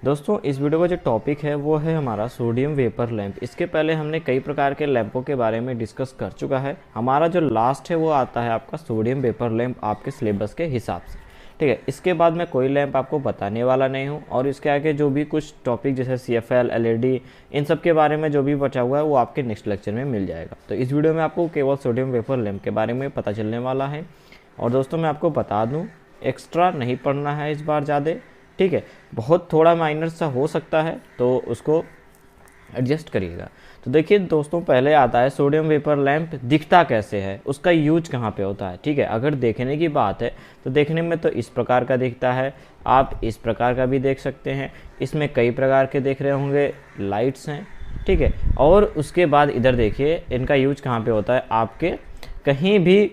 दोस्तों इस वीडियो का जो टॉपिक है वो है हमारा सोडियम वेपर लैंप। इसके पहले हमने कई प्रकार के लैंपों के बारे में डिस्कस कर चुका है। हमारा जो लास्ट है वो आता है आपका सोडियम वेपर लैंप आपके सिलेबस के हिसाब से। ठीक है, इसके बाद मैं कोई लैंप आपको बताने वाला नहीं हूँ और इसके आगे जो भी कुछ टॉपिक जैसे CFL, LED इन सब के बारे में जो भी बचा हुआ है वो आपके नेक्स्ट लेक्चर में मिल जाएगा। तो इस वीडियो में आपको केवल सोडियम वेपर लैंप के बारे में पता चलने वाला है। और दोस्तों मैं आपको बता दूँ, एक्स्ट्रा नहीं पढ़ना है इस बार ज़्यादा। ठीक है, बहुत थोड़ा माइनर सा हो सकता है तो उसको एडजस्ट करिएगा। तो देखिए दोस्तों, पहले आता है सोडियम वेपर लैंप दिखता कैसे है, उसका यूज कहाँ पे होता है। ठीक है, अगर देखने की बात है तो देखने में तो इस प्रकार का दिखता है, आप इस प्रकार का भी देख सकते हैं। इसमें कई प्रकार के देख रहे होंगे लाइट्स हैं। ठीक है, और उसके बाद इधर देखिए इनका यूज कहाँ पे होता है, आपके कहीं भी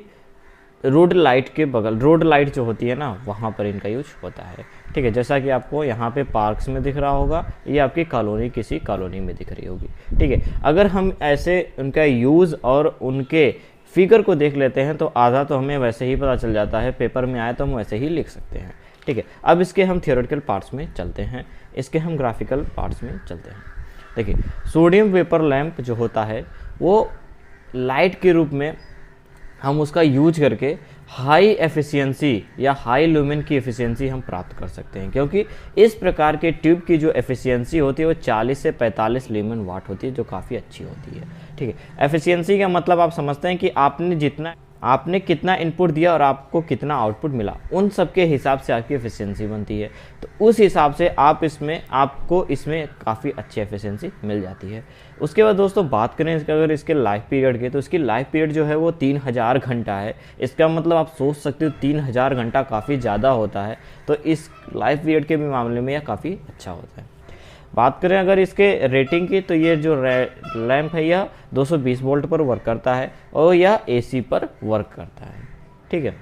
रोड लाइट के बगल, रोड लाइट जो होती है ना वहाँ पर इनका यूज होता है। ठीक है, जैसा कि आपको यहाँ पे पार्क्स में दिख रहा होगा, ये आपकी कॉलोनी किसी कॉलोनी में दिख रही होगी। ठीक है, अगर हम ऐसे उनका यूज़ और उनके फिगर को देख लेते हैं तो आधा तो हमें वैसे ही पता चल जाता है, पेपर में आए तो हम वैसे ही लिख सकते हैं। ठीक है, अब इसके हम थियोरेटिकल पार्ट्स में चलते हैं, इसके हम ग्राफिकल पार्ट्स में चलते हैं। देखिए सोडियम वेपर लैंप जो होता है वो लाइट के रूप में हम उसका यूज करके हाई एफिशिएंसी या हाई लुमेन की एफिशिएंसी हम प्राप्त कर सकते हैं, क्योंकि इस प्रकार के ट्यूब की जो एफिशिएंसी होती है वो 40 से 45 लुमेन वाट होती है, जो काफ़ी अच्छी होती है। ठीक है, एफिशिएंसी का मतलब आप समझते हैं कि आपने कितना इनपुट दिया और आपको कितना आउटपुट मिला, उन सब के हिसाब से आपकी एफिशिएंसी बनती है। तो उस हिसाब से आपको इसमें काफ़ी अच्छी एफिशिएंसी मिल जाती है। उसके बाद दोस्तों बात करें अगर इसके लाइफ पीरियड की, तो इसकी लाइफ पीरियड जो है वो 3000 घंटा है। इसका मतलब आप सोच सकते हो 3000 घंटा काफ़ी ज़्यादा होता है, तो इस लाइफ पीरियड के भी मामले में यह काफ़ी अच्छा होता है। बात करें अगर इसके रेटिंग की, तो ये जो लैंप है यह 220 वोल्ट पर वर्क करता है और यह AC पर वर्क करता है। ठीक है,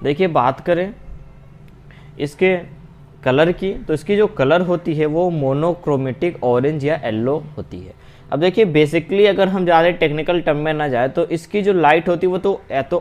देखिए बात करें इसके कलर की, तो इसकी जो कलर होती है वो मोनोक्रोमेटिक ऑरेंज या येलो होती है। अब देखिए बेसिकली अगर हम ज़्यादा टेक्निकल टर्म में ना जाए तो इसकी जो लाइट होती है वो तो या तो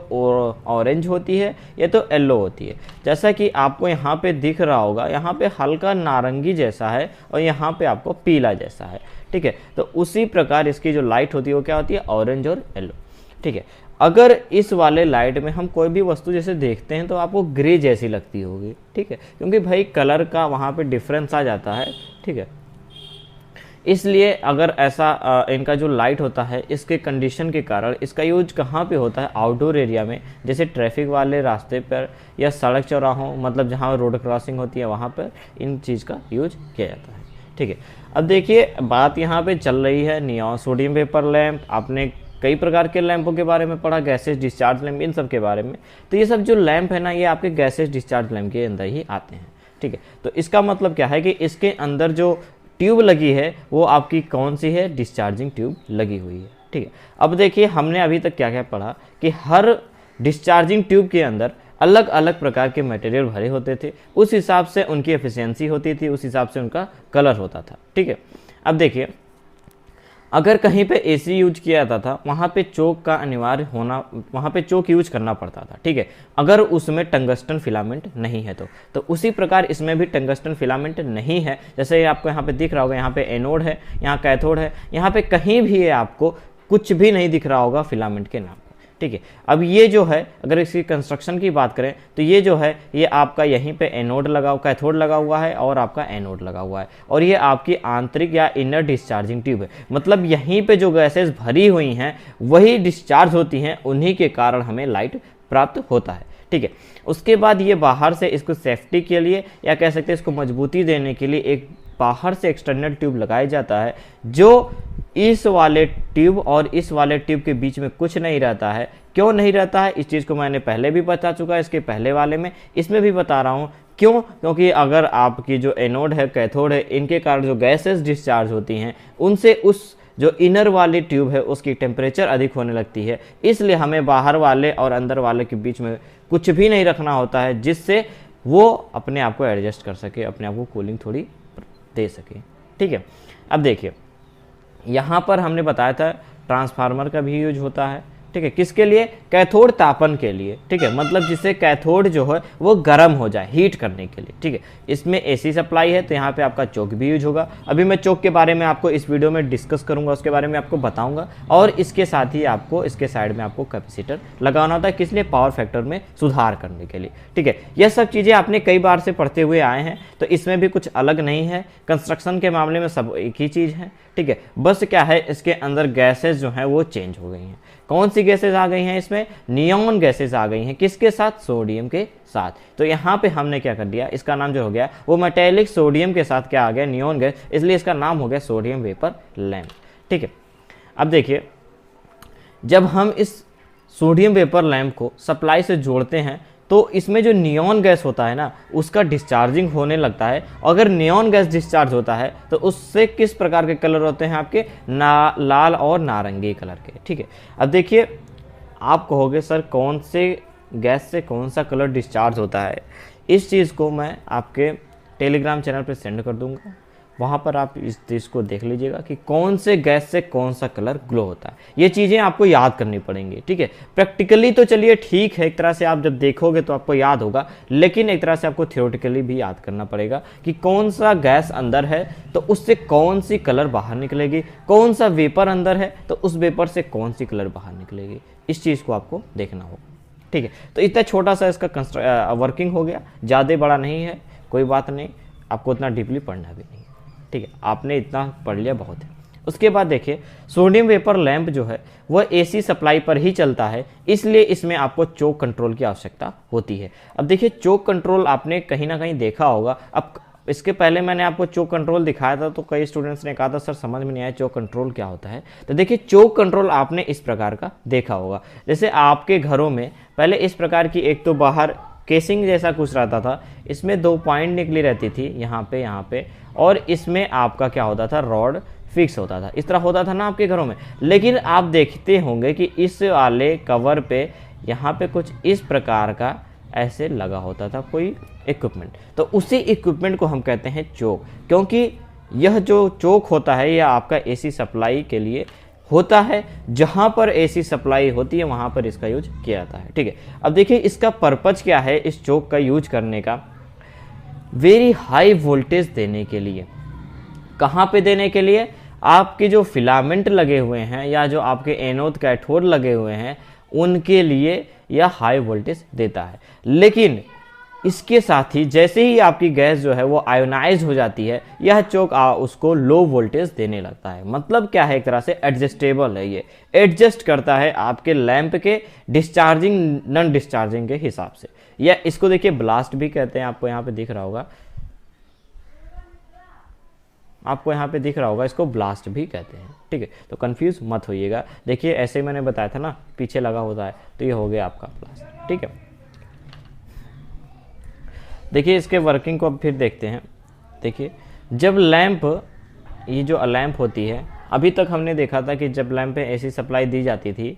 ऑरेंज होती है या तो येलो होती है। जैसा कि आपको यहाँ पे दिख रहा होगा, यहाँ पे हल्का नारंगी जैसा है और यहाँ पे आपको पीला जैसा है। ठीक है, तो उसी प्रकार इसकी जो लाइट होती है वो क्या होती है, ऑरेंज और येलो। ठीक है, अगर इस वाले लाइट में हम कोई भी वस्तु जैसे देखते हैं तो आपको ग्रे जैसी लगती होगी। ठीक है, क्योंकि भाई कलर का वहाँ पे डिफरेंस आ जाता है। ठीक है, इसलिए अगर ऐसा इनका जो लाइट होता है इसके कंडीशन के कारण इसका यूज कहाँ पे होता है, आउटडोर एरिया में, जैसे ट्रैफिक वाले रास्ते पर या सड़क चौराहों, मतलब जहाँ रोड क्रॉसिंग होती है वहाँ पर इन चीज़ का यूज किया जाता है। ठीक है, अब देखिए बात यहाँ पे चल रही है नियॉन सोडियम वेपर लैंप। आपने कई प्रकार के लैंपों के बारे में पढ़ा, गैसेस डिस्चार्ज लैंप, इन सब के बारे में। तो ये सब जो लैंप है ना ये आपके गैसेस डिस्चार्ज लैंप के अंदर ही आते हैं। ठीक है, तो इसका मतलब क्या है कि इसके अंदर जो ट्यूब लगी है वो आपकी कौन सी है, डिस्चार्जिंग ट्यूब लगी हुई है। ठीक है, अब देखिए हमने अभी तक क्या क्या पढ़ा कि हर डिस्चार्जिंग ट्यूब के अंदर अलग अलग प्रकार के मटेरियल भरे होते थे, उस हिसाब से उनकी एफिशिएंसी होती थी, उस हिसाब से उनका कलर होता था। ठीक है, अब देखिए अगर कहीं पे AC यूज किया जाता था वहाँ पे चोक का अनिवार्य होना, वहाँ पे चोक यूज करना पड़ता था। ठीक है, अगर उसमें टंगस्टन फिलामेंट नहीं है तो उसी प्रकार इसमें भी टंगस्टन फिलामेंट नहीं है। जैसे आपको यहाँ पे दिख रहा होगा, यहाँ पे एनोड है, यहाँ कैथोड है, यहाँ पे कहीं भी है आपको कुछ भी नहीं दिख रहा होगा फिलामेंट के नाम। ठीक है, अब ये जो है अगर इसकी कंस्ट्रक्शन की बात करें तो ये जो है ये आपका यहीं पे एनोड लगा, कैथोड लगा हुआ है और आपका एनोड लगा हुआ है, और ये आपकी आंतरिक या इनर डिस्चार्जिंग ट्यूब है। मतलब यहीं पे जो गैसेस भरी हुई हैं वही डिस्चार्ज होती हैं, उन्हीं के कारण हमें लाइट प्राप्त होता है। ठीक है, उसके बाद ये बाहर से इसको सेफ्टी के लिए या कह सकते हैं इसको मजबूती देने के लिए एक बाहर से एक्सटर्नल ट्यूब लगाया जाता है, जो इस वाले ट्यूब और इस वाले ट्यूब के बीच में कुछ नहीं रहता है। क्यों नहीं रहता है, इस चीज़ को मैंने पहले भी बता चुका है, इसके पहले वाले में, इसमें भी बता रहा हूँ। क्यों, क्योंकि अगर आपकी जो एनोड है, कैथोड है, इनके कारण जो गैसेस डिस्चार्ज होती हैं उनसे उस जो इनर वाली ट्यूब है उसकी टेम्परेचर अधिक होने लगती है। इसलिए हमें बाहर वाले और अंदर वाले के बीच में कुछ भी नहीं रखना होता है, जिससे वो अपने आप को एडजस्ट कर सके, अपने आप को कूलिंग थोड़ी दे सके। ठीक है, अब देखिए यहाँ पर हमने बताया था ट्रांसफार्मर का भी यूज होता है ठीक है, किसके लिए? कैथोड तापन के लिए, ठीक है, मतलब जिससे कैथोड जो है वो गर्म हो जाए, हीट करने के लिए, ठीक है। इसमें एसी सप्लाई है तो यहाँ पे आपका चोक भी यूज होगा। अभी मैं चोक के बारे में आपको इस वीडियो में डिस्कस करूंगा, उसके बारे में आपको बताऊंगा। और इसके साथ ही आपको इसके साइड में आपको कैपेसिटर लगाना होता है, किस लिए? पावर फैक्टर में सुधार करने के लिए, ठीक है। यह सब चीज़ें आपने कई बार से पढ़ते हुए आए हैं, तो इसमें भी कुछ अलग नहीं है। कंस्ट्रक्शन के मामले में सब एक ही चीज़ है, ठीक है। बस क्या है, इसके अंदर गैसेज जो हैं वो चेंज हो गई हैं। कौन सी गैसेज आ गई हैं इसमें? नियॉन गैसेज आ गई हैं। किसके साथ? सोडियम के साथ। तो यहाँ पे हमने क्या कर दिया, इसका नाम जो हो गया वो मेटेलिक सोडियम के साथ क्या आ गया? नियॉन गैस, इसलिए इसका नाम हो गया सोडियम वेपर लैंप, ठीक है। अब देखिए, जब हम इस सोडियम वेपर लैंप को सप्लाई से जोड़ते हैं तो इसमें जो नियॉन गैस होता है ना, उसका डिस्चार्जिंग होने लगता है। अगर नियॉन गैस डिस्चार्ज होता है तो उससे किस प्रकार के कलर होते हैं आपके? लाल और नारंगी कलर के, ठीक है। अब देखिए, आप कहोगे सर कौन से गैस से कौन सा कलर डिस्चार्ज होता है? इस चीज़ को मैं आपके टेलीग्राम चैनल पर सेंड कर दूंगा, वहाँ पर आप इस चीज़ को देख लीजिएगा कि कौन से गैस से कौन सा कलर ग्लो होता है। ये चीज़ें आपको याद करनी पड़ेंगी, ठीक है। प्रैक्टिकली तो चलिए ठीक है, एक तरह से आप जब देखोगे तो आपको याद होगा, लेकिन एक तरह से आपको थियोरेटिकली भी याद करना पड़ेगा कि कौन सा गैस अंदर है तो उससे कौन सी कलर बाहर निकलेगी, कौन सा वेपर अंदर है तो उस वेपर से कौन सी कलर बाहर निकलेगी। इस चीज़ को आपको देखना होगा, ठीक है। तो इतना छोटा सा इसका वर्किंग हो गया, ज़्यादा बड़ा नहीं है, कोई बात नहीं, आपको उतना डीपली पढ़ना भी नहीं, ठीक है। आपने इतना पढ़ लिया, बहुत है। उसके बाद देखिए, सोडियम वेपर लैंप जो है वह एसी सप्लाई पर ही चलता है, इसलिए इसमें आपको चोक कंट्रोल की आवश्यकता होती है। अब देखिए, चोक कंट्रोल आपने कहीं ना कहीं देखा होगा। अब इसके पहले मैंने आपको चोक कंट्रोल दिखाया था तो कई स्टूडेंट्स ने कहा था सर समझ में नहीं आया चोक कंट्रोल क्या होता है। तो देखिए, चोक कंट्रोल आपने इस प्रकार का देखा होगा, जैसे आपके घरों में पहले इस प्रकार की एक तो बाहर केसिंग जैसा कुछ रहता था, इसमें 2 पॉइंट निकली रहती थी, यहाँ पे, और इसमें आपका क्या होता था? रॉड फिक्स होता था। इस तरह होता था ना आपके घरों में। लेकिन आप देखते होंगे कि इस वाले कवर पे यहाँ पे कुछ इस प्रकार का ऐसे लगा होता था कोई इक्विपमेंट, तो उसी इक्विपमेंट को हम कहते हैं चोक, क्योंकि यह जो चोक होता है यह आपका एसी सप्लाई के लिए होता है। जहां पर एसी सप्लाई होती है वहां पर इसका यूज किया जाता है, ठीक है। अब देखिए, इसका पर्पज क्या है इस चोक का यूज करने का? वेरी हाई वोल्टेज देने के लिए। कहां पे देने के लिए? आपके जो फिलामेंट लगे हुए हैं या जो आपके एनोड कैथोड लगे हुए हैं उनके लिए यह हाई वोल्टेज देता है। लेकिन इसके साथ ही जैसे ही आपकी गैस जो है वो आयोनाइज हो जाती है, यह चोक उसको लो वोल्टेज देने लगता है। मतलब क्या है? एक तरह से एडजस्टेबल है, ये एडजस्ट करता है आपके लैंप के डिस्चार्जिंग नॉन डिस्चार्जिंग के हिसाब से। या इसको देखिए ब्लास्ट भी कहते हैं, आपको यहाँ पे दिख रहा होगा, आपको यहाँ पे दिख रहा होगा, इसको ब्लास्ट भी कहते हैं, ठीक है। तो कंफ्यूज मत होइएगा। देखिए, ऐसे मैंने बताया था ना, पीछे लगा होता है, तो ये हो गया आपका ब्लास्ट, ठीक है। देखिए, इसके वर्किंग को अब फिर देखते हैं। देखिए, जब लैंप, ये जो लैंप होती है, अभी तक हमने देखा था कि जब लैंप पे एसी सप्लाई दी जाती थी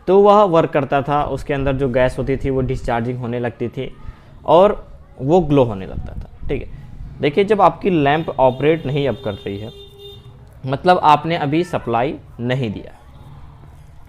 तो वह वर्क करता था, उसके अंदर जो गैस होती थी वो डिस्चार्जिंग होने लगती थी और वो ग्लो होने लगता था, ठीक है। देखिए, जब आपकी लैंप ऑपरेट नहीं अब कर रही है, मतलब आपने अभी सप्लाई नहीं दिया,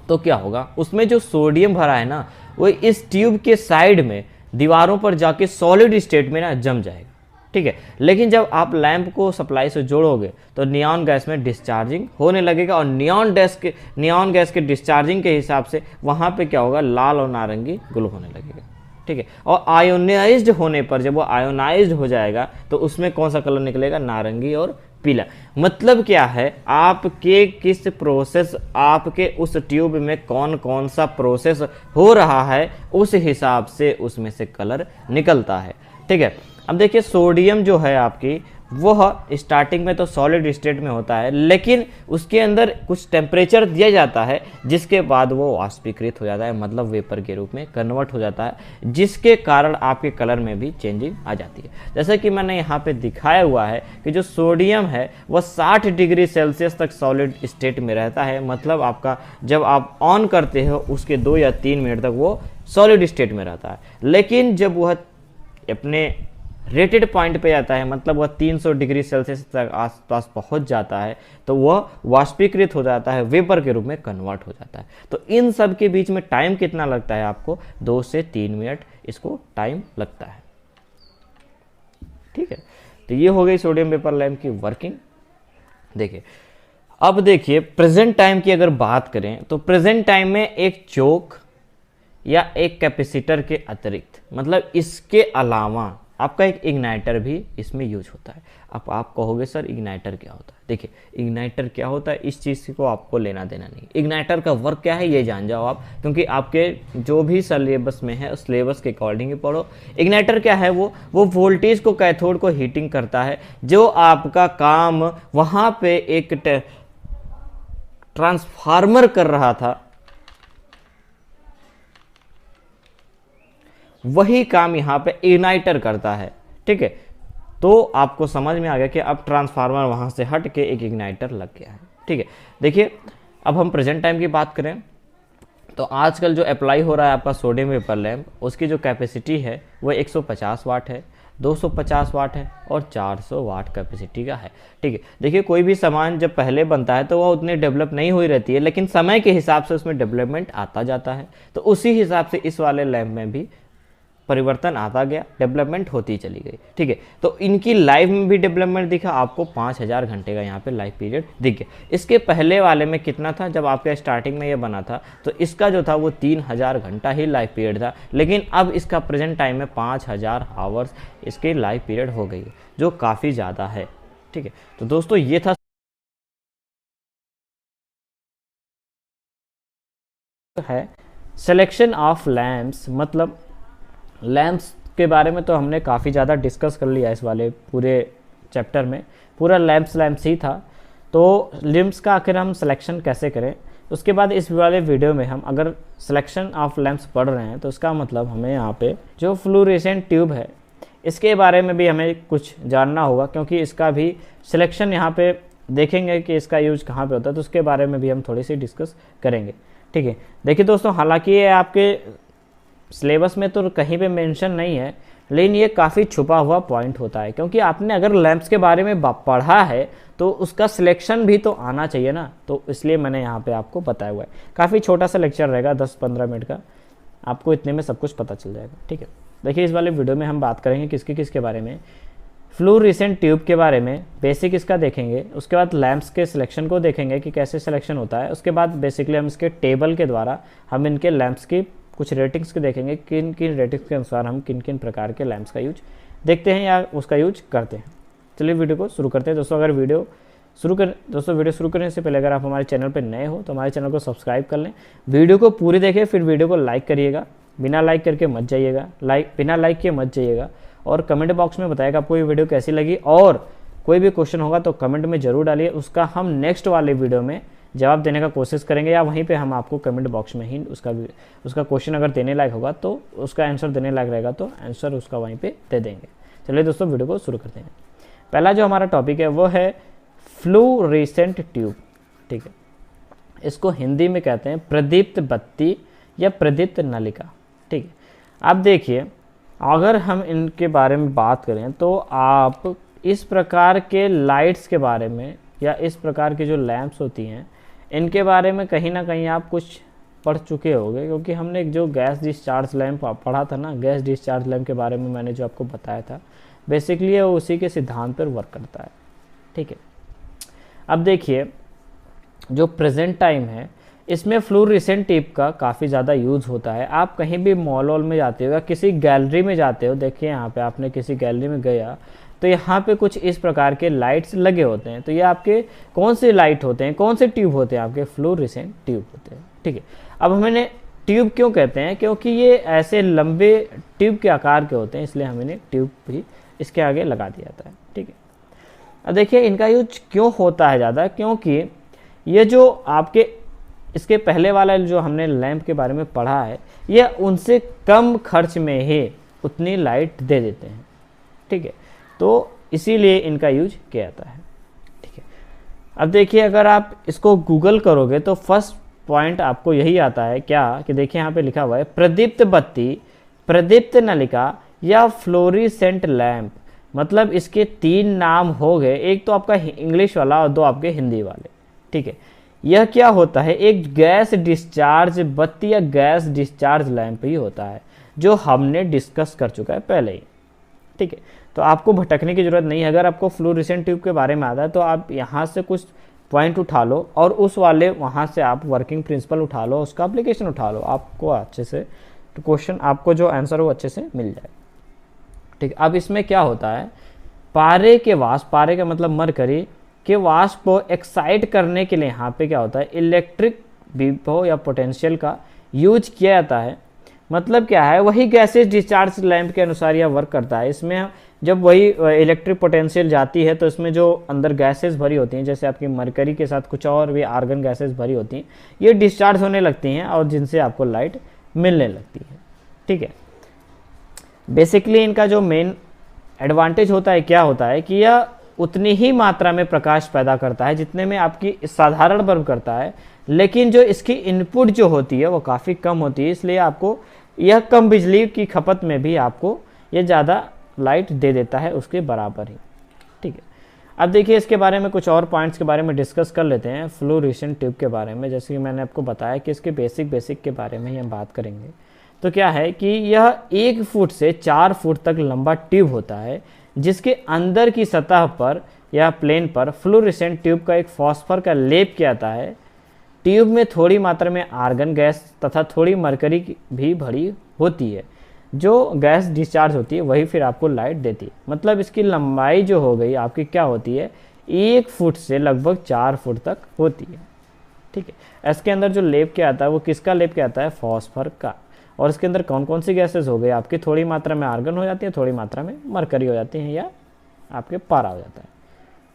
तो क्या होगा? उसमें जो सोडियम भरा है ना, वो इस ट्यूब के साइड में दीवारों पर जाके सॉलिड स्टेट में ना जम जाएगा, ठीक है। लेकिन जब आप लैंप को सप्लाई से जोड़ोगे तो नियॉन गैस में डिस्चार्जिंग होने लगेगा और नियॉन गैस के डिस्चार्जिंग के हिसाब से वहाँ पे क्या होगा? लाल और नारंगी ग्लो होने लगेगा, ठीक है। और आयोनाइज्ड होने पर, जब वो आयोनाइज्ड हो जाएगा तो उसमें कौन सा कलर निकलेगा? नारंगी और पीला। मतलब क्या है? आपके किस प्रोसेस, आपके उस ट्यूब में कौन कौन सा प्रोसेस हो रहा है, उस हिसाब से उसमें से कलर निकलता है, ठीक है। अब देखिए, सोडियम जो है आपकी, वह स्टार्टिंग में तो सॉलिड स्टेट में होता है, लेकिन उसके अंदर कुछ टेम्परेचर दिया जाता है जिसके बाद वो वाष्पीकृत हो जाता है, मतलब वेपर के रूप में कन्वर्ट हो जाता है, जिसके कारण आपके कलर में भी चेंजिंग आ जाती है। जैसे कि मैंने यहाँ पे दिखाया हुआ है कि जो सोडियम है वह 60 डिग्री सेल्सियस तक सॉलिड स्टेट में रहता है, मतलब आपका जब आप ऑन करते हो उसके 2 या 3 मिनट तक वो सॉलिड स्टेट में रहता है। लेकिन जब वह अपने रेटेड पॉइंट पे जाता है, मतलब वह 300 डिग्री सेल्सियस तक आसपास पहुंच जाता है तो वह वाष्पीकृत हो जाता है, वेपर के रूप में कन्वर्ट हो जाता है। तो इन सब के बीच में टाइम कितना लगता है आपको, 2 से 3 मिनट इसको टाइम लगता है। ठीक है, तो ये हो गई सोडियम वेपर लैंप की वर्किंग। देखिए, अब देखिए प्रेजेंट टाइम की अगर बात करें तो प्रेजेंट टाइम में एक चोक या एक कैपेसिटर के अतिरिक्त, मतलब इसके अलावा आपका एक इग्नाइटर भी इसमें यूज होता है। अब आप कहोगे सर इग्नाइटर क्या होता है। देखिए, इग्नाइटर क्या होता है इस चीज़ को आपको लेना देना नहीं। इग्नाइटर का वर्क क्या है ये जान जाओ आप, क्योंकि आपके जो भी सिलेबस में है उस सिलेबस के अकॉर्डिंग ही पढ़ो। इग्नाइटर क्या है, वो वोल्टेज को, कैथोड को हीटिंग करता है। जो आपका काम वहाँ पे एक ट्रांसफार्मर कर रहा था, वही काम यहाँ पे इग्नाइटर करता है। ठीक है, तो आपको समझ में आ गया कि अब ट्रांसफार्मर वहाँ से हट के एक इग्नाइटर लग गया है। ठीक है, देखिए अब हम प्रेजेंट टाइम की बात करें तो आजकल जो अप्लाई हो रहा है आपका सोडियम वेपर लैंप, उसकी जो कैपेसिटी है वो 150 वाट है, 250 वाट है और 400 वाट कैपेसिटी का है। ठीक है, देखिए कोई भी सामान जब पहले बनता है तो वह उतनी डेवलप नहीं हुई रहती है, लेकिन समय के हिसाब से उसमें डेवलपमेंट आता जाता है। तो उसी हिसाब से इस वाले लैंप में भी परिवर्तन आता गया, डेवलपमेंट होती चली गई। ठीक है, तो इनकी लाइफ में भी डेवलपमेंट दिखा आपको, 5000 घंटे का यहाँ पे लाइफ पीरियड दिख गया। इसके पहले वाले में कितना था, जब आपके स्टार्टिंग में ये बना था तो इसका जो था वो 3000 घंटा ही लाइफ पीरियड था, लेकिन अब इसका प्रेजेंट टाइम में 5000 आवर्स इसकी लाइफ पीरियड हो गई है, जो काफ़ी ज़्यादा है। ठीक है, तो दोस्तों ये था है सिलेक्शन ऑफ लैम्प्स। मतलब लैम्प्स के बारे में तो हमने काफ़ी ज़्यादा डिस्कस कर लिया इस वाले पूरे चैप्टर में, पूरा लैम्प्स ही था। तो लैम्प्स का आखिर हम सिलेक्शन कैसे करें, उसके बाद इस वाले वीडियो में हम अगर सिलेक्शन ऑफ लैम्प्स पढ़ रहे हैं तो इसका मतलब हमें यहाँ पे जो फ्लोरेसेंट ट्यूब है इसके बारे में भी हमें कुछ जानना होगा, क्योंकि इसका भी सिलेक्शन यहाँ पे देखेंगे कि इसका यूज कहाँ पे होता है, तो उसके बारे में भी हम थोड़ी सी डिस्कस करेंगे। ठीक है, देखिए दोस्तों, हालांकि ये आपके सिलेबस में तो कहीं पे मेंशन नहीं है, लेकिन ये काफ़ी छुपा हुआ पॉइंट होता है, क्योंकि आपने अगर लैंप्स के बारे में पढ़ा है तो उसका सिलेक्शन भी तो आना चाहिए ना, तो इसलिए मैंने यहाँ पे आपको बताया हुआ है। काफ़ी छोटा सा लेक्चर रहेगा, 10-15 मिनट का, आपको इतने में सब कुछ पता चल जाएगा। ठीक है, देखिए इस वाले वीडियो में हम बात करेंगे किसके बारे में, फ्लोरेसेंट ट्यूब के बारे में, बेसिक इसका देखेंगे, उसके बाद लैंप्स के सिलेक्शन को देखेंगे कि कैसे सिलेक्शन होता है, उसके बाद बेसिकली हम इसके टेबल के द्वारा हम इनके लैंप्स की कुछ रेटिंग्स के देखेंगे, किन किन रेटिंग्स के अनुसार हम किन किन प्रकार के लैंप्स का यूज देखते हैं या उसका यूज करते हैं। चलिए वीडियो को शुरू करते हैं दोस्तों। अगर वीडियो शुरू करने से पहले अगर आप हमारे चैनल पर नए हो तो हमारे चैनल को सब्सक्राइब कर लें, वीडियो को पूरी देखें, फिर वीडियो को लाइक करिएगा, बिना लाइक करके मत जाइएगा, बिना लाइक किए मत जाइएगा, और कमेंट बॉक्स में बताइएगा आपको ये वीडियो कैसी लगी, और कोई भी क्वेश्चन होगा तो कमेंट में जरूर डालिए, उसका हम नेक्स्ट वाले वीडियो में जवाब देने का कोशिश करेंगे, या वहीं पे हम आपको कमेंट बॉक्स में ही उसका क्वेश्चन अगर देने लायक होगा तो उसका आंसर देने लायक रहेगा तो आंसर उसका वहीं पे दे देंगे। चलिए दोस्तों वीडियो को शुरू करते हैं। पहला जो हमारा टॉपिक है वो है फ्लोरेसेंट ट्यूब। ठीक है, इसको हिंदी में कहते हैं प्रदीप्त बत्ती या प्रदीप्त नलिका। ठीक है, अब देखिए अगर हम इनके बारे में बात करें तो आप इस प्रकार के लाइट्स के बारे में या इस प्रकार की जो लैंप्स होती हैं इनके बारे में कहीं ना कहीं आप कुछ पढ़ चुके होंगे, क्योंकि हमने एक जो गैस डिस्चार्ज लैंप पढ़ा था ना, गैस डिस्चार्ज लैंप के बारे में मैंने जो आपको बताया था, बेसिकली वो उसी के सिद्धांत पर वर्क करता है। ठीक है, अब देखिए जो प्रेजेंट टाइम है इसमें फ्लोरेसेंट ट्यूब का काफ़ी ज़्यादा यूज़ होता है। आप कहीं भी मॉल वॉल में जाते हो या किसी गैलरी में जाते हो, देखिए यहाँ पे आपने किसी गैलरी में गया तो यहाँ पे कुछ इस प्रकार के लाइट्स लगे होते हैं। तो ये आपके कौन से लाइट होते हैं, कौन से ट्यूब होते हैं, आपके फ्लोरेसेंट ट्यूब होते हैं। ठीक है, अब हमने ट्यूब क्यों कहते हैं, क्योंकि ये ऐसे लंबे ट्यूब के आकार के होते हैं, इसलिए हमने ट्यूब भी इसके आगे लगा दिया जाता है। ठीक है, अब देखिए इनका यूज क्यों होता है ज़्यादा, क्योंकि ये जो आपके इसके पहले वाला जो हमने लैंप के बारे में पढ़ा है, ये उनसे कम खर्च में ही उतनी लाइट दे देते हैं। ठीक है, तो इसीलिए इनका यूज किया जाता है। ठीक है, अब देखिए अगर आप इसको गूगल करोगे तो फर्स्ट पॉइंट आपको यही आता है क्या, कि देखिए यहाँ पे लिखा हुआ है प्रदीप्त बत्ती, प्रदीप्त नलिका या फ्लोरिसेंट लैंप, मतलब इसके 3 नाम हो गए, एक तो आपका इंग्लिश वाला और 2 आपके हिंदी वाले। ठीक है, यह क्या होता है, एक गैस डिस्चार्ज बत्ती या गैस डिस्चार्ज लैंप ही होता है, जो हमने डिस्कस कर चुका है पहले ही। ठीक है, तो आपको भटकने की जरूरत नहीं है। अगर आपको फ्लोरेसेंट ट्यूब के बारे में आता है तो आप यहाँ से कुछ पॉइंट उठा लो और उस वाले वहाँ से आप वर्किंग प्रिंसिपल उठा लो, उसका एप्लीकेशन उठा लो, आपको अच्छे से तो क्वेश्चन, आपको जो आंसर हो अच्छे से मिल जाए। ठीक, अब इसमें क्या होता है, पारे के वाष्प, पारे का मतलब मरकरी के वाष्प को एक्साइट करने के लिए यहाँ पे क्या होता है, इलेक्ट्रिक विभव या पोटेंशियल का यूज किया जाता है। मतलब क्या है, वही गैसेज डिस्चार्ज लैंप के अनुसार यह वर्क करता है। इसमें जब वही इलेक्ट्रिक पोटेंशियल जाती है तो इसमें जो अंदर गैसेज भरी होती हैं, जैसे आपकी मरकरी के साथ कुछ और भी आर्गन गैसेज भरी होती हैं, ये डिस्चार्ज होने लगती हैं और जिनसे आपको लाइट मिलने लगती है। ठीक है, बेसिकली इनका जो मेन एडवांटेज होता है क्या होता है कि यह उतनी ही मात्रा में प्रकाश पैदा करता है जितने में आपकी साधारण बल्ब करता है, लेकिन जो इसकी इनपुट जो होती है वो काफ़ी कम होती है, इसलिए आपको यह कम बिजली की खपत में भी आपको ये ज़्यादा लाइट दे देता है उसके बराबर ही। ठीक है, अब देखिए इसके बारे में कुछ और पॉइंट्स के बारे में डिस्कस कर लेते हैं फ्लोरेसेंट ट्यूब के बारे में। जैसे कि मैंने आपको बताया कि इसके बेसिक के बारे में ही हम बात करेंगे। तो क्या है कि यह 1 फुट से 4 फुट तक लंबा ट्यूब होता है, जिसके अंदर की सतह पर या प्लेन पर फ्लोरेसेंट ट्यूब का एक फॉस्फर का लेप किया जाता है। ट्यूब में थोड़ी मात्रा में आर्गन गैस तथा थोड़ी मरकरी भी भरी होती है। जो गैस डिस्चार्ज होती है वही फिर आपको लाइट देती है। मतलब इसकी लंबाई जो हो गई आपकी क्या होती है, 1 फुट से लगभग 4 फुट तक होती है। ठीक है, इसके अंदर जो लेप किया आता है वो किसका लेप किया आता है, फॉस्फर का। और इसके अंदर कौन कौन सी गैसेस हो गई आपकी, थोड़ी मात्रा में आर्गन हो जाती है, थोड़ी मात्रा में मरकरी हो जाती है या आपके पारा हो जाता है।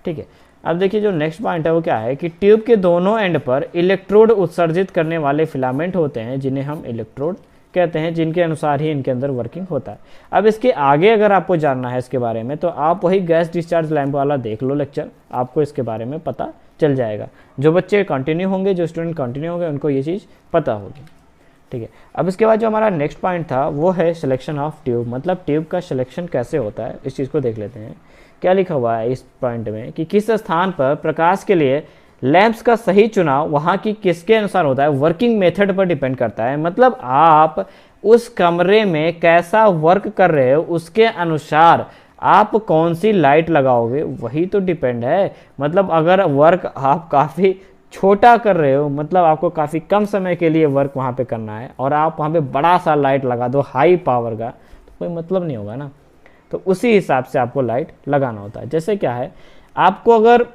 ठीक है, अब देखिए जो नेक्स्ट पॉइंट है वो क्या है कि ट्यूब के दोनों एंड पर इलेक्ट्रोड उत्सर्जित करने वाले फिलामेंट होते हैं, जिन्हें हम इलेक्ट्रोड कहते हैं, जिनके अनुसार ही इनके अंदर वर्किंग होता है। अब इसके आगे अगर आपको जानना है इसके बारे में तो आप वही गैस डिस्चार्ज लैंप वाला देख लो लेक्चर, आपको इसके बारे में पता चल जाएगा। जो बच्चे कंटिन्यू होंगे, जो स्टूडेंट कंटिन्यू होंगे, उनको ये चीज़ पता होगी। ठीक है, अब इसके बाद जो हमारा नेक्स्ट पॉइंट था वो है सिलेक्शन ऑफ ट्यूब, मतलब ट्यूब का सिलेक्शन कैसे होता है, इस चीज़ को देख लेते हैं। क्या लिखा हुआ है इस पॉइंट में कि किस स्थान पर प्रकाश के लिए लैंप्स का सही चुनाव वहाँ की किसके अनुसार होता है, वर्किंग मेथड पर डिपेंड करता है। मतलब आप उस कमरे में कैसा वर्क कर रहे हो उसके अनुसार आप कौन सी लाइट लगाओगे वही तो डिपेंड है। मतलब अगर वर्क आप काफ़ी छोटा कर रहे हो, मतलब आपको काफ़ी कम समय के लिए वर्क वहाँ पे करना है और आप वहाँ पे बड़ा सा लाइट लगा दो हाई पावर का, तो कोई मतलब नहीं होगा ना। तो उसी हिसाब से आपको लाइट लगाना होता है। जैसे क्या है, आपको अगर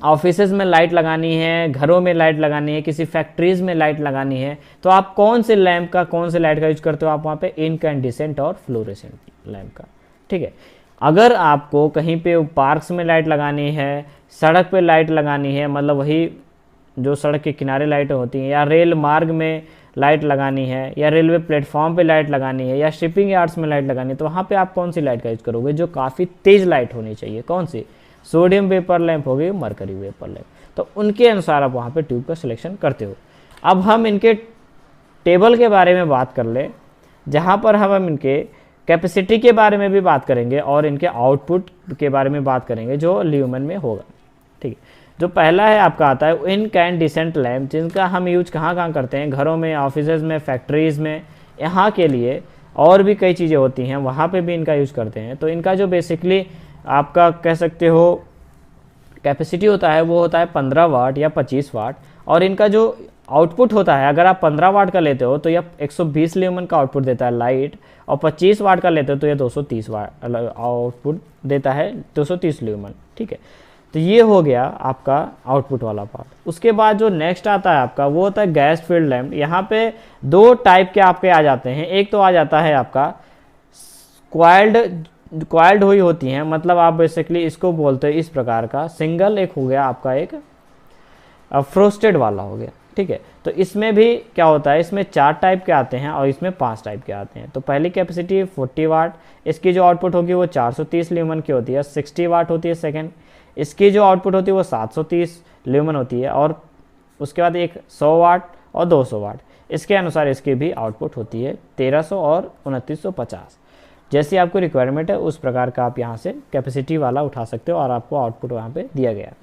ऑफिसेज में लाइट लगानी है, घरों में लाइट लगानी है, किसी फैक्ट्रीज में लाइट लगानी है, तो आप कौन से लैंप का, कौन से लाइट का यूज करते हो, आप वहाँ पे इनकैंडिसेंट और फ्लोरेसेंट लैंप का। ठीक है, अगर आपको कहीं पे पार्क्स में लाइट लगानी है, सड़क पे लाइट लगानी है, मतलब वही जो सड़क के किनारे लाइटें होती हैं, या रेल मार्ग में लाइट लगानी है, या रेलवे प्लेटफॉर्म पे लाइट लगानी है, या शिपिंग यार्ड्स में लाइट लगानी है, तो वहाँ पे आप कौन सी लाइट का यूज करोगे, जो काफ़ी तेज लाइट होनी चाहिए। कौन सी, सोडियम वेपर लैंप हो गई, मरकरी वेपर लैंप। तो उनके अनुसार आप वहाँ पे ट्यूब का सिलेक्शन करते हो। अब हम इनके टेबल के बारे में बात कर ले, जहाँ पर हम इनके कैपेसिटी के बारे में भी बात करेंगे और इनके आउटपुट के बारे में बात करेंगे जो ल्यूमेन में होगा। ठीक है, जो पहला है आपका आता है इनकैंडिसेंट लैंप, जिनका हम यूज कहाँ कहाँ करते हैं, घरों में, ऑफिसेज में, फैक्ट्रीज में, यहाँ के लिए और भी कई चीज़ें होती हैं वहाँ पे भी इनका यूज करते हैं। तो इनका जो बेसिकली आपका कह सकते हो कैपेसिटी होता है वो होता है 15 वाट या 25 वाट, और इनका जो आउटपुट होता है, अगर आप 15 वाट का लेते हो तो यह 120 ल्यूमेन का आउटपुट देता है लाइट, और 25 वाट का लेते हो तो यह 230 वाट आउटपुट देता है, 230 ल्यूमेन। ठीक है, तो ये हो गया आपका आउटपुट वाला पार्ट। उसके बाद जो नेक्स्ट आता है आपका वो होता है गैस फील्ड लैंप। यहाँ पे 2 टाइप के आपके आ जाते हैं। एक तो आ जाता है आपका क्वाइल्ड हुई होती हैं, मतलब आप बेसिकली इसको बोलते हैं इस प्रकार का सिंगल, एक हो गया आपका एक फ्रोस्टेड वाला हो गया। ठीक है, तो इसमें भी क्या होता है, इसमें 4 टाइप के आते हैं और इसमें 5 टाइप के आते हैं। तो पहली कैपेसिटी 40 वाट, इसकी जो आउटपुट होगी वो 430 ल्यूमेन की होती है। 60 वाट होती है सेकेंड, इसकी जो आउटपुट होती है वो 730 ल्यूमेन होती है। और उसके बाद एक 100 वाट और 200 वाट, इसके अनुसार इसकी भी आउटपुट होती है 1300 और 2950। जैसी आपको रिक्वायरमेंट है उस प्रकार का आप यहाँ से कैपेसिटी वाला उठा सकते हो और आपको आउटपुट वहाँ पे दिया गया है।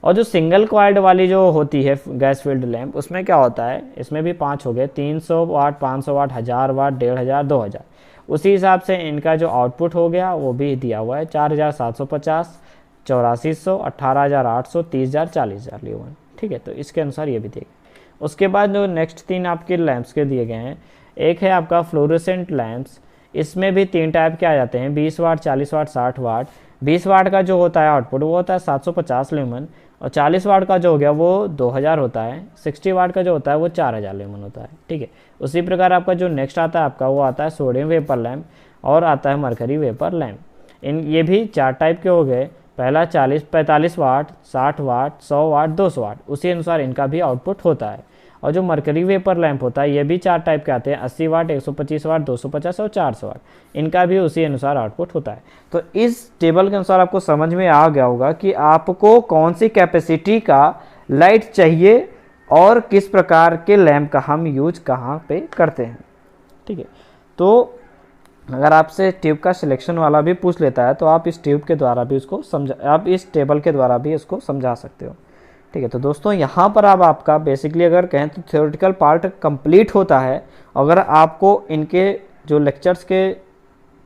और जो सिंगल कॉइल्ड वाली जो होती है गैस फील्ड लैंप, उसमें क्या होता है, इसमें भी 5 हो गए, 300 वाट, 500 वाट, 1000 वाट, 1500, 2000। उसी हिसाब से इनका जो आउटपुट हो गया वो भी दिया हुआ है, 4750, 8400, 18800, 30000, 40000 लियोन। ठीक है, तो इसके अनुसार ये भी दिए गए। उसके बाद जो नेक्स्ट 3 आपके लैंप्स के दिए गए हैं, एक है आपका फ्लोरोसेंट लैंप्स। इसमें भी 3 टाइप के आ जाते हैं, 20 वाट, 40 वाट, 60 वाट। 20 वाट का जो होता है आउटपुट वो होता है 750 ल्यूमन, और 40 वाट का जो हो गया वो 2000 होता है। 60 वाट का जो होता है वो 4000 ल्यूमन होता है। ठीक है, उसी प्रकार आपका जो नेक्स्ट आता है आपका वो आता है सोडियम वेपर लैंप और आता है मरकरी वेपर लैंप। ये भी 4 टाइप के हो गए। पहला 45 वाट, 60 वाट, 100 वाट, 200 वाट, उसी अनुसार इनका भी आउटपुट होता है। और जो मरकरी वेपर लैंप होता है ये भी 4 टाइप के आते हैं, 80 वाट, 125 वाट, 250 और 400 वाट। इनका भी उसी अनुसार आउटपुट होता है। तो इस टेबल के अनुसार आपको समझ में आ गया होगा कि आपको कौन सी कैपेसिटी का लाइट चाहिए और किस प्रकार के लैंप का हम यूज कहाँ पे करते हैं। ठीक है, तो अगर आपसे ट्यूब का सिलेक्शन वाला भी पूछ लेता है तो आप इस ट्यूब के द्वारा भी उसको आप इस टेबल के द्वारा भी इसको समझा सकते हो। ठीक है, तो दोस्तों यहाँ पर अब आपका बेसिकली अगर कहें तो थ्योरेटिकल पार्ट कंप्लीट होता है। अगर आपको इनके जो लेक्चर्स के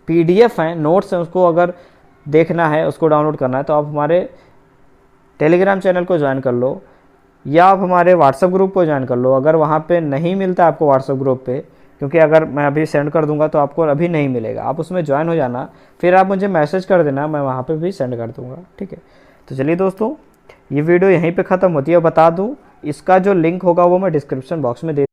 PDF हैं, नोट्स हैं, उसको अगर देखना है, उसको डाउनलोड करना है, तो आप हमारे टेलीग्राम चैनल को ज्वाइन कर लो या आप हमारे व्हाट्सएप ग्रुप को ज्वाइन कर लो। अगर वहाँ पे नहीं मिलता आपको व्हाट्सएप ग्रुप पे, क्योंकि अगर मैं अभी सेंड कर दूंगा तो आपको अभी नहीं मिलेगा, आप उसमें ज्वाइन हो जाना, फिर आप मुझे मैसेज कर देना, मैं वहाँ पे भी सेंड कर दूंगा। ठीक है, तो चलिए दोस्तों, ये वीडियो यहीं पे ख़त्म होती है। बता दूं, इसका जो लिंक होगा वो मैं डिस्क्रिप्शन बॉक्स में दे